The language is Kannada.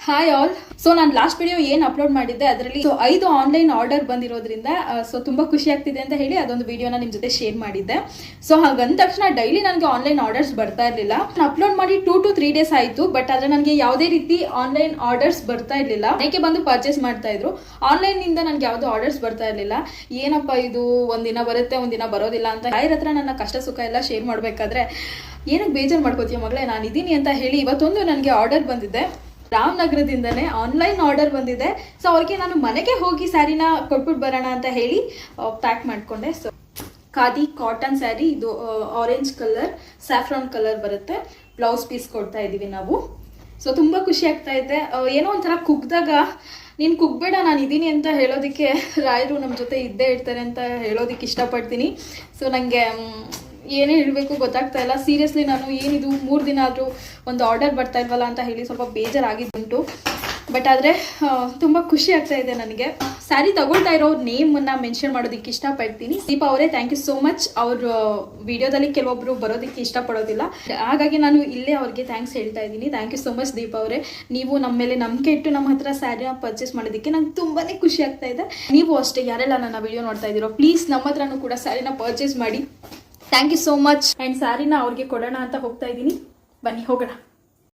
Hi all. ಸೊ ನಾನು ಲಾಸ್ಟ್ ವಿಡಿಯೋ ಏನು ಅಪ್ಲೋಡ್ ಮಾಡಿದ್ದೆ ಅದರಲ್ಲಿ 5 ಆನ್ಲೈನ್ ಆರ್ಡರ್ ಬಂದಿರೋದ್ರಿಂದ ಸೊ ತುಂಬಾ ಖುಷಿ ಆಗ್ತಿದೆ ಅಂತ ಹೇಳಿ ಅದೊಂದು ವಿಡಿಯೋನ ನಿಮ್ಮ ಜೊತೆ ಶೇರ್ ಮಾಡಿದ್ದೆ. ಸೊ ಹಾಗಂದ ತಕ್ಷಣ ಡೈಲಿ ನನಗೆ ಆನ್ಲೈನ್ ಆರ್ಡರ್ಸ್ ಬರ್ತಾ ಇರಲಿಲ್ಲ. ನಾನು ಅಪ್ಲೋಡ್ ಮಾಡಿ 2 to 3 ಡೇಸ್ ಆಯಿತು. ಬಟ್ ಆದರೆ ನನಗೆ ಯಾವುದೇ ರೀತಿ ಆನ್ಲೈನ್ ಆರ್ಡರ್ಸ್ ಬರ್ತಾ ಇರಲಿಲ್ಲ. ಮನೆಗೆ ಬಂದು ಪರ್ಚೇಸ್ ಮಾಡ್ತಾ ಇದ್ರು. ಆನ್ಲೈನಿಂದ ನನಗೆ ಯಾವುದೋ ಆರ್ಡರ್ಸ್ ಬರ್ತಾ ಇರಲಿಲ್ಲ. ಏನಪ್ಪ ಇದು, ಒಂದಿನ ಬರುತ್ತೆ ಒಂದಿನ ಬರೋದಿಲ್ಲ ಅಂತ ಯಾರ ಹತ್ರ ನನ್ನ ಕಷ್ಟ ಸುಖ ಎಲ್ಲ ಶೇರ್ ಮಾಡಬೇಕಾದ್ರೆ ಏನಕ್ಕೆ ಬೇಜಾರು ಮಾಡ್ಕೋತೀಯ ಮಗಳೇ, ನಾನು ಇದ್ದೀನಿ ಅಂತ ಹೇಳಿ ಇವತ್ತೊಂದು ನನಗೆ ಆರ್ಡರ್ ಬಂದಿದೆ. ರಾಮನಗರದಿಂದನೇ ಆನ್ಲೈನ್ ಆರ್ಡರ್ ಬಂದಿದೆ. ಸೊ ಅವ್ರಿಗೆ ನಾನು ಮನೆಗೆ ಹೋಗಿ ಸ್ಯಾರಿನ ಕೊಟ್ಬಿಟ್ಟು ಬರೋಣ ಅಂತ ಹೇಳಿ ಪ್ಯಾಕ್ ಮಾಡ್ಕೊಂಡೆ. ಸೊ ಖಾದಿ ಕಾಟನ್ ಸ್ಯಾರಿ, ಇದು ಆರೆಂಜ್ ಕಲರ್ ಸ್ಯಾಫ್ರಾನ್ ಕಲರ್ ಬರುತ್ತೆ. ಬ್ಲೌಸ್ ಪೀಸ್ ಕೊಡ್ತಾ ಇದ್ದೀವಿ ನಾವು. ಸೊ ತುಂಬ ಖುಷಿ ಆಗ್ತಾ ಇದೆ. ಏನೋ ಒಂಥರ ಕುಗ್ದಾಗ ನೀನು ಕುಗ್ಬೇಡ ನಾನು ಇದ್ದೀನಿ ಅಂತ ಹೇಳೋದಕ್ಕೆ ರಾಯರು ನಮ್ಮ ಜೊತೆ ಇದ್ದೇ ಇರ್ತಾರೆ ಅಂತ ಹೇಳೋದಕ್ಕೆ ಇಷ್ಟಪಡ್ತೀನಿ. ಸೊ ನನಗೆ ಏನೇ ಹೇಳಬೇಕು ಗೊತ್ತಾಗ್ತಾ ಇಲ್ಲ. ಸೀರಿಯಸ್ಲಿ ನಾನು ಏನಿದು 3 ದಿನ ಆದರೂ ಒಂದು ಆರ್ಡರ್ ಬರ್ತಾ ಇಲ್ವಲ್ಲ ಅಂತ ಹೇಳಿ ಸ್ವಲ್ಪ ಬೇಜಾರಾಗಿದ್ದುಂಟು. ಬಟ್ ಆದರೆ ತುಂಬ ಖುಷಿ ಆಗ್ತಾ ಇದೆ ನನಗೆ. ಸ್ಯಾರಿ ತಗೊಳ್ತಾ ಇರೋ ನೇಮನ್ನು ಮೆನ್ಷನ್ ಮಾಡೋದಕ್ಕೆ ಇಷ್ಟಪಡ್ತೀನಿ. ದೀಪಾ ಅವರೇ, ಥ್ಯಾಂಕ್ ಯು ಸೋ ಮಚ್. ಅವರು ವಿಡಿಯೋದಲ್ಲಿ ಕೆಲವೊಬ್ಬರು ಬರೋದಕ್ಕೆ ಇಷ್ಟಪಡೋದಿಲ್ಲ, ಹಾಗಾಗಿ ನಾನು ಇಲ್ಲೇ ಅವ್ರಿಗೆ ಥ್ಯಾಂಕ್ಸ್ ಹೇಳ್ತಾ ಇದ್ದೀನಿ. Thank you so much Deepa ಅವರೇ. ನೀವು ನಮ್ಮ ಮೇಲೆ ನಂಬಿಕೆ ಇಟ್ಟು ನಮ್ಮ ಹತ್ರ ಸ್ಯಾರಿನ ಪರ್ಚೇಸ್ ಮಾಡೋದಕ್ಕೆ ನಂಗೆ ತುಂಬಾ ಖುಷಿ ಆಗ್ತಾ ಇದೆ. ನೀವು ಅಷ್ಟೇ ಯಾರೆಲ್ಲ ನನ್ನ ವಿಡಿಯೋ ನೋಡ್ತಾ ಇದ್ದೀರೋ ಪ್ಲೀಸ್ ನಮ್ಮ ಹತ್ರನೂ ಕೂಡ ಸ್ಯಾರಿನ ಪರ್ಚೇಸ್ ಮಾಡಿ. Thank you so much. And ಸ್ಯಾರಿನ ಅವ್ರಿಗೆ ಕೊಡೋಣ ಅಂತ ಹೋಗ್ತಾ ಇದ್ದೀನಿ. ಬನ್ನಿ ಹೋಗೋಣ.